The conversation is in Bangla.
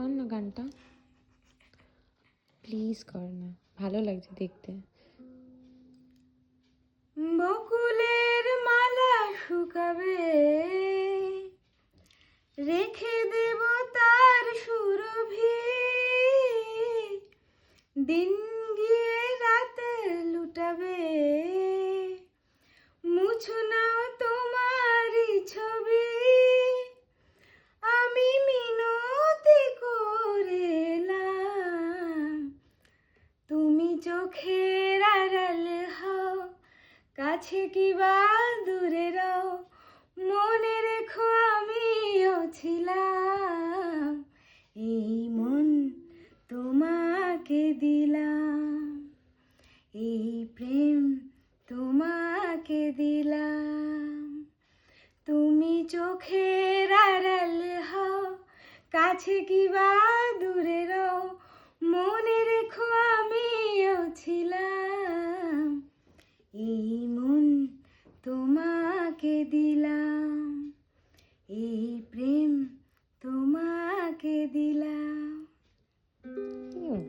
কর না গানটা, প্লিজ কর না, ভালো লাগছে দেখতে। বকুলের মালা শুকাবে, রেখে দেব তার সুরভি, দিন গিয়ে রাতে লুটাবে, মুছো নাও তোমারই ছবি, আমি মিনতি করেলাম, তুমি চোখের আড়াল হও, কাছে কি বা দূরে রও, মনে রেখো আমিও ছিলাম, এই মন তোমাকে দিলাম, এই প্রেম তোমাকে দিলাম, তুমি চোখের আড়াল হও, কাছে কি বা দূরে রও, মনে রেখো আমিও ছিলাম, এই মন তোমাকে দিলাম।